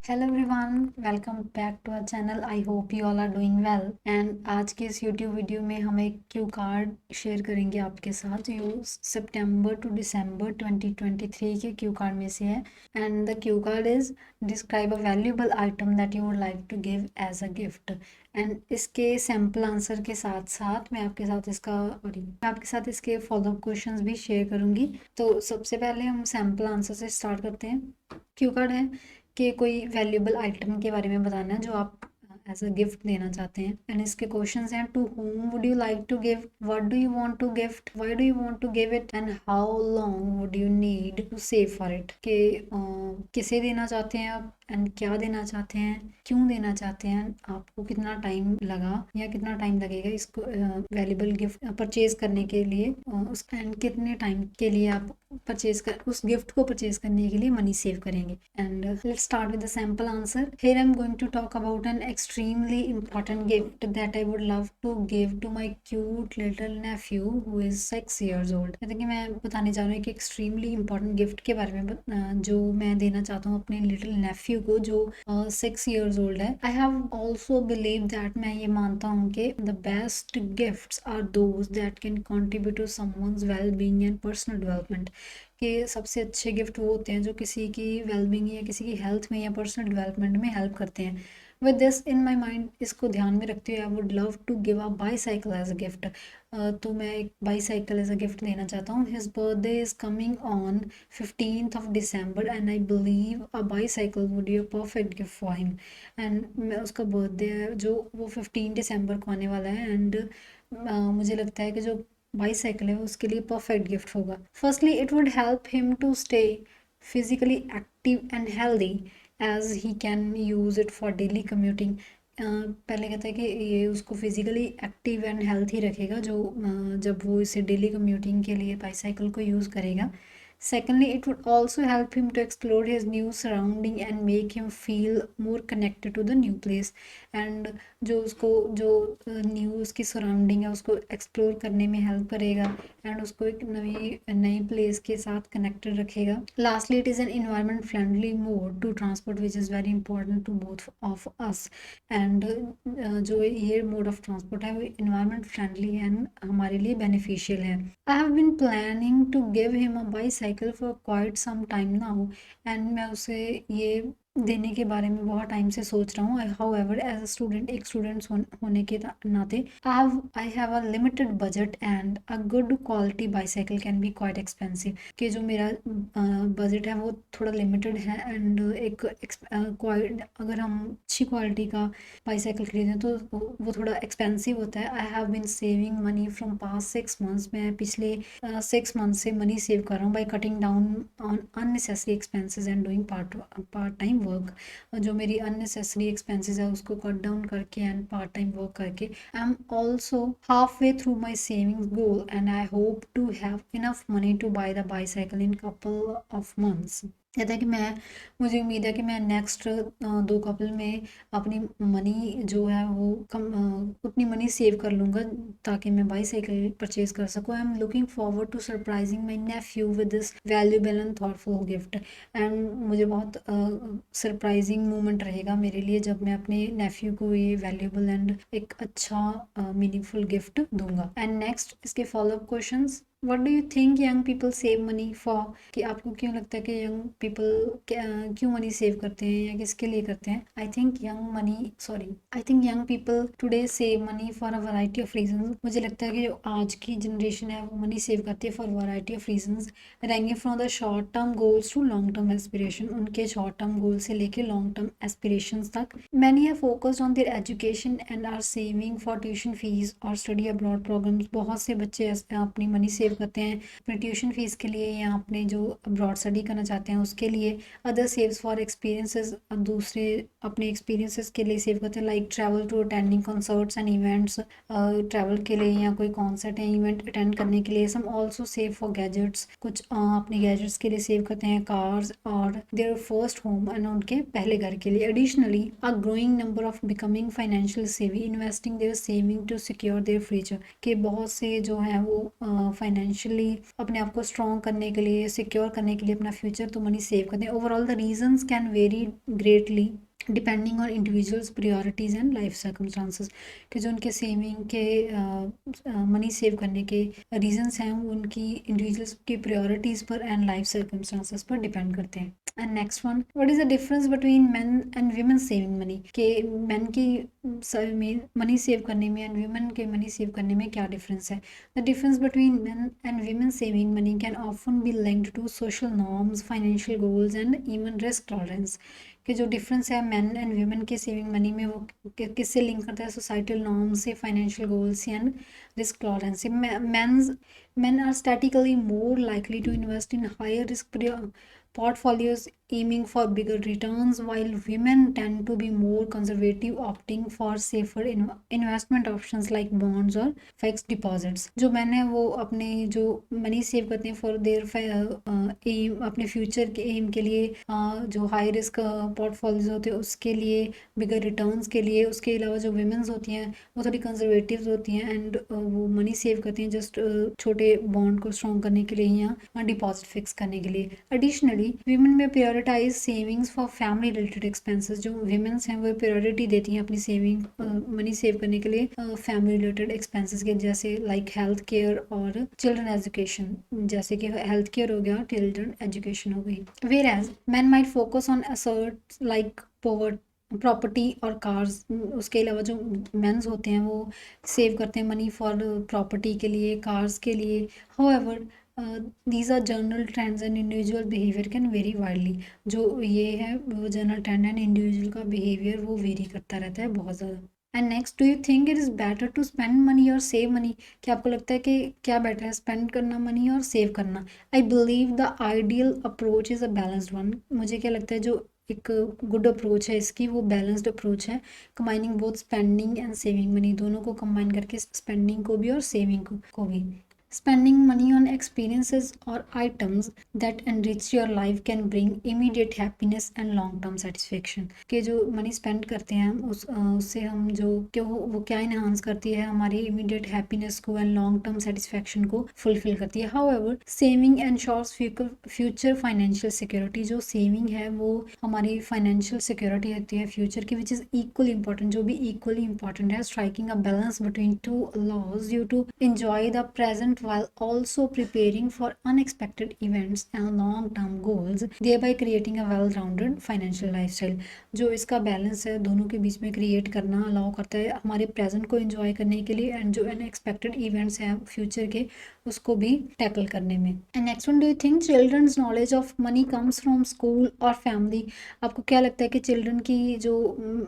Hello everyone, welcome back to our channel. I hope you all are doing well. And आज के इस YouTube video में हम एक क्यू कार्ड शेयर करेंगे आपके साथ। जो सितंबर टू दिसंबर 2023 के क्यू कार्ड में से है। And the cue card is describe a valuable item that you would like to give as a gift. And इसके सैम्पल आंसर के साथ साथ मैं आपके साथ इसके फॉलोअप क्वेश्चंस भी शेयर करूंगी। तो सबसे पहले हम सैम्पल आंसर से स्टार्ट करते हैं। क्यू कार्ड है कि कोई वैल्यूएबल आइटम के बारे में बताना है जो आप एज अ गिफ्ट देना चाहते हैं। एंड इसके क्वेश्चंस हैं, to whom would you like to give, what do you want to gift, why do you want to give it and how long would you need to save for it। कि किसे देना चाहते हैं आप and क्या देना चाहते हैं, क्यों देना चाहते हैं, आपको कितना टाइम लगा या कितना टाइम लगेगा इसको वैल्यूएबल गिफ्ट परचेज करने के लिए, उस एंड कितने टाइम के लिए आप उस गिफ्ट को परचेज करने के लिए मनी सेव करेंगे। And let's start with the sample answer. Here I am going to talk about an extremely important gift that I would love to give to my cute little nephew who is 6 years old। जैसे कि मैं बताने जा रही हूँ कि extremely important gift के बारे में जो मैं देना चाहता हूँ अपने लिटिल नेफ्यू को जो 6 years old है। I have also believe that मैं ये मानता हूँ कि the best gifts are those that can contribute to someone's well being and personal development. कि सबसे अच्छे गिफ्ट वो होते हैं जो किसी की वेलबींग या किसी की हेल्थ में या पर्सनल डेवलपमेंट में हेल्प करते हैं। With this in my mind, इसको ध्यान में रखते हुए I would love to give a bicycle as a gift. तो मैं एक बाईसाइकिल एज अ गिफ्ट देना चाहता हूँ। His birthday is coming on 15th of December and I believe a bicycle would be a perfect gift for him. And मैं उसका birthday है जो वो 15 दिसंबर को आने वाला है। एंड मुझे लगता है कि जो बाईसाइकिल है उसके लिए परफेक्ट गिफ्ट होगा। Firstly it would help him to stay physically active and healthy as he can use it for daily commuting. पहले कहता है कि ये उसको फिजिकली एक्टिव एंड हेल्थी रखेगा जो जब वो इसे डेली कम्यूटिंग के लिए बाईसाइकिल को यूज़ करेगा। Secondly, it would also help him to explore his new surrounding and make him feel more connected to the new place। And जो न्यू उसकी सराउंडिंग है उसको एक्सप्लोर करने में हेल्प करेगा एंड उसको एक नई प्लेस के साथ कनेक्टेड रखेगा। Lastly, it is an environment friendly mode to transport which is very important to both of us. And जो ये मोड ऑफ ट्रांसपोर्ट है वो इन्वायरमेंट फ्रेंडली एंड हमारे लिए बेनिफिशियल है। I have been planning to give him a bicycle for quite some time now. And मैं उसे ये देने के बारे में बहुत टाइम से सोच रहा हूँ। हाउएवर एज अ स्टूडेंट, एक स्टूडेंट होने के नाते I have a limited budget and a good quality bicycle can be quite expensive. कि जो मेरा बजट है वो थोड़ा लिमिटेड है एंड अगर हम अच्छी क्वालिटी का बाईसाइकिल खरीदें तो वो थोड़ा एक्सपेंसिव होता है। I have been saving money from past 6 months। मैं पिछले 6 months से मनी सेव कर रहा हूँ by cutting down on unnecessary expenses and doing part time work. जो मेरी अननेसेसरी एक्सपेंसेस है उसको कट डाउन करके एंड पार्ट टाइम वर्क करके I am also half way through my savings goal and I hope to have enough money to buy the bicycle in couple of months. कहता है कि मुझे उम्मीद है कि मैं नेक्स्ट 2 कपल में अपनी मनी जो है वो उतनी मनी सेव कर लूँगा ताकि मैं बाईसाइकिल परचेज कर सकूँ। I am looking forward to surprising my nephew with this valuable and thoughtful gift. And मुझे बहुत सरप्राइजिंग मोमेंट रहेगा मेरे लिए जब मैं अपने नेफ्यू को ये वैल्यूएबल एंड एक अच्छा मीनिंगफुल गिफ्ट दूंगा। एंड नेक्स्ट इसके follow up questions. What do you think young people save money for. कि आपको क्यों लगता है कि यंग पीपल क्यों मनी सेव करते हैं या किसके लिए करते हैं। I think young people today save money for a variety of reasons. मुझे लगता है कि जो आज की जनरेशन है वो मनी सेव करती है for variety of reasons ranging from the short term goals to long term aspiration. उनके शॉर्ट टर्म गोल से लेके लॉन्ग टर्म एस्पिरेशंस तक। Many are focused on their education and are saving for tuition fees और study abroad programs. बहुत से बच्चे अपनी money save करते हैं अपनी ट्यूशन फीस के लिए या अपने जो अब्रॉड स्टडी करना चाहते हैं उसके लिए। अदर सेव्स फॉर एक्सपीरियंसेस, दूसरे अपने एक्सपीरियंसेस के लिए सेव करते हैं like travel to attending concerts and events. Travel के लिए या कोई कॉन्सर्ट या इवेंट अटेंड करने के लिए। सम ऑल्सो सेव फॉर गैजेट्स, कुछ अपने गैजेट्स के लिए सेव करते हैं, कार्स और देयर फर्स्ट होम एंड उनके पहले घर के लिए। Additionally a growing number of becoming financial savvy investing their saving to secure their future. के बहुत से जो है वो फाइनेंशियल फाइनेंशियली अपने आप को स्ट्रॉन्ग करने के लिए, सिक्योर करने के लिए अपना फ्यूचर तो मनी सेव करते हैं। Overall the reasons can very greatly depending on individuals priorities and life circumstances, कि जो उनके सेविंग के मनी सेव करने के रीजंस हैं वो उनकी इंडिविजुअल्स की प्रायोरिटीज़ पर एंड लाइफ सर्कमस्टांसेस पर डिपेंड करते हैं। And next one, what is the difference between men and women saving money, के मेन की मनी सेव करने में एंड वीमेन के मनी सेव करने में क्या डिफरेंस है। The difference between men and women saving money can often be linked to social norms, financial goals and even risk tolerance, कि जो डिफरेंस है मैन एंड वीमेन के सेविंग मनी में वो किससे लिंक करता है, सोसाइटल नॉर्म्स से, financial goals and risk tolerance से। men are statistically more likely to invest in higher risk portfolios aiming for bigger returns, while women tend to be more conservative, opting for safer investment options like bonds or fixed deposits. जो man है वो अपने जो money save करते हैं for their M, अपने future के M के लिए, जो हाई रिस्क पोर्टफोलियोज होते हैं उसके लिए, बिगर रिटर्न्स के लिए। उसके अलावा जो विमेंस होती हैं वो थोड़ी कंजर्वेटिव होती हैं एंड वो मनी सेव करती हैं जस्ट छोटे बॉन्ड को स्ट्रॉन्ग करने के लिए या डिपॉजिट फिक्स करने के लिए। Additionally women may prioritize savings for family related expenses, जो वीमेंस हैं वो प्रायोरिटी देती हैं अपनी सेविंग मनी सेव करने के लिए फैमिली रिलेटेड एक्सपेंसेस के, जैसे लाइक हेल्थ केयर और चिल्ड्रन एजुकेशन, जैसे कि हेल्थ केयर हो गया, चिल्ड्रन एजुकेशन हो गई। Whereas man might focus on assets like property और कार्स। उसके अलावा जो मेंस होते हैं वो सेव करते हैं मनी फॉर प्रॉपर्टी के लिए, कार्स के लिए। However these are general trends and individual behaviour can vary widely. जो ये है वो जनरल ट्रेंड एंड इंडिविजुअल का बिहेवियर वो वेरी करता रहता है बहुत ज़्यादा। And next, do you think it is better to spend money और सेव मनी, क्या आपको लगता है कि क्या बेटर है, स्पेंड करना मनी और सेव करना? I believe the ideal approach is a balanced one. मुझे क्या लगता है जो एक गुड अप्रोच है इसकी वो बैलेंस्ड अप्रोच है, combining both spending and saving money, दोनों को कंबाइन करके स्पेंडिंग को भी और सेविंग को भी। Spending money on experiences or items that enrich your life can bring immediate happiness and long-term satisfaction, कि जो मनी स्पेंड करते हैं उससे हम जो कि वो क्या इन्हांस करती है हमारी इमीडिएट हैप्पीनेस को एंड लॉन्ग टर्म सेटिस्फैक्शन को फुलफिल करती है। However saving ensures future financial security, जो सेविंग है वो हमारी फाइनेंशियल सिक्योरिटी होती है फ्यूचर की, विच इज़ इक्वली इंपॉर्टेंट, जो भी इक्वली इंपॉर्टेंट है। Striking a balance between two allows you to enjoy the present while also preparing for unexpected events and long-term goals, thereby creating a well-rounded financial lifestyle। जो इसका balance है दोनों के बीच में create करना अलाउ करता है हमारे प्रेजेंट को एंजॉय करने के लिए एंड जो अनएक्सपेक्टेड इवेंट्स हैं फ्यूचर के उसको भी टैकल करने में। And next one, do you think children's knowledge of money comes from school और फैमिली? आपको क्या लगता है कि चिल्ड्रन की जो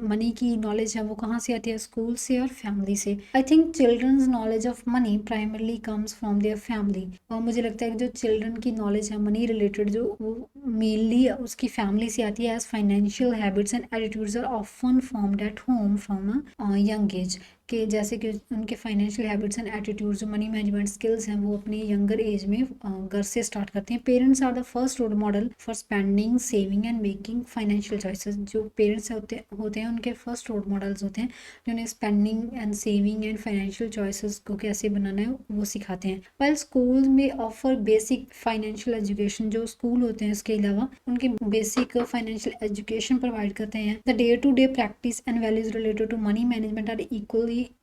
मनी की नॉलेज है वो कहाँ से आती है, स्कूल से और फैमिली से? I think children's knowledge of money primarily comes from their family, और मुझे लगता है कि जो चिल्ड्रन की नॉलेज है मनी रिलेटेड जो वो मेनली उसकी फैमिली से आती है, as financial habits and attitudes are often formed at home from a young age, कि जैसे कि उनके फाइनेंशियल हैबिट्स एंड एटीट्यूड्स जो मनी मैनेजमेंट स्किल्स हैं वो अपनी यंगर एज में घर से स्टार्ट करते हैं। Parents are the first role model for spending, saving and making financial choices. जो पेरेंट्स होते हैं उनके फर्स्ट रोल मॉडल्स होते हैं जो उन्हें spending and saving and financial choices को कैसे बनाना है वो सिखाते हैं। वाइल स्कूल में ऑफर बेसिक फाइनेंशियल एजुकेशन, जो स्कूल होते हैं उसके अलावा उनके बेसिक फाइनेंशियल एजुकेशन प्रोवाइड करते हैं। The day to day practice and values related to money management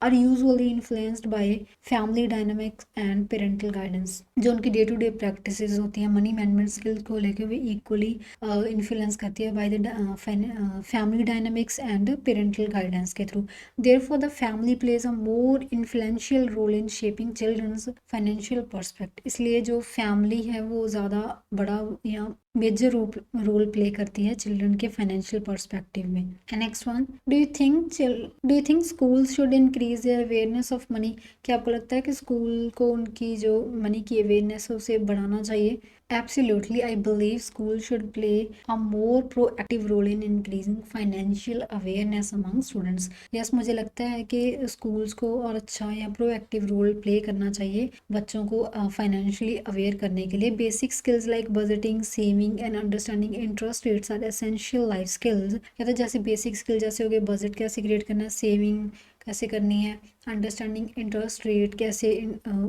are usually influenced by family dynamics and parental guidance. जो उनकी डे टू डे प्रैक्टिसेस होती हैं मनी मैनेजमेंट स्किल्स को लेकर वे equally influence करती है by the family dynamics and parental guidance के through. Therefore the family plays a more influential role in shaping children's financial perspective. इसलिए जो फैमिली है वो ज़्यादा बड़ा या मेजर रोल प्ले करती है चिल्ड्रन के फाइनेंशियल पर्सपेक्टिव में। Next one, do you think schools should increase their awareness of money? क्या आपको लगता है कि स्कूल को उनकी जो मनी की अवेयरनेस है उसे बढ़ाना चाहिए? Absolutely, I believe schools should play a more proactive role in increasing financial awareness among students. Yes, मुझे लगता है कि schools को और अच्छा या proactive role play करना चाहिए बच्चों को financially aware करने के लिए। Basic skills like budgeting, saving and understanding interest rates are essential life skills। या तो जैसे basic skill जैसे हो गए budget कैसे create करना, saving कैसे करनी है, अंडरस्टैंडिंग इंटरेस्ट रेट कैसे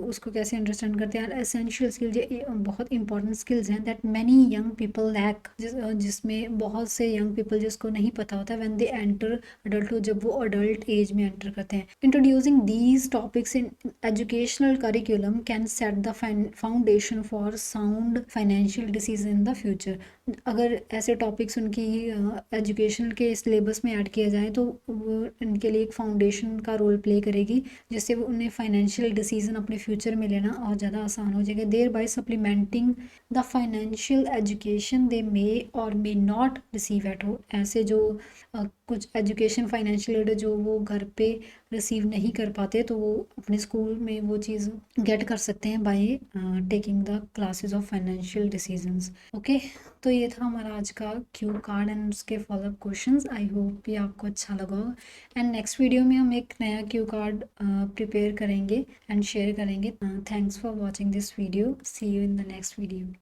उसको कैसे अंडरस्टैंड करते हैं। एसेंशियल स्किल्स, ये बहुत इंपॉर्टेंट स्किल्स हैं that many young people lack, जिसमें बहुत से यंग पीपल जिसको नहीं पता होता व्हेन दे एंटर अडल्टहुड, जब वो अडल्ट एज में एंटर करते हैं। Introducing these topics in educational curriculum can set the foundation for sound financial decision in the future. अगर ऐसे टॉपिक्स उनकी एजुकेशन के सिलेबस में ऐड किया जाए तो वो इनके लिए एक फाउंडेशन का रोल प्ले करेगी, जिससे वो उन्हें फाइनेंशियल डिसीजन अपने फ्यूचर में लेना और ज़्यादा आसान हो जाएगा। Thereby supplementing the financial education they may or may not receive at home. ऐसे जो कुछ एजुकेशन फाइनेंशियल एड जो वो घर पे रिसीव नहीं कर पाते, तो वो अपने स्कूल में वो चीज़ गेट कर सकते हैं by taking the classes of financial decisions. Okay, तो ये था हमारा आज का क्यू कार्ड एंड उसके फॉलोअप क्वेश्चंस। आई होप ये आपको अच्छा लगा हो। एंड नेक्स्ट वीडियो में हम एक नया क्यू कार्ड प्रिपेयर करेंगे एंड शेयर करेंगे। Thanks for watching this video. See you in the next video.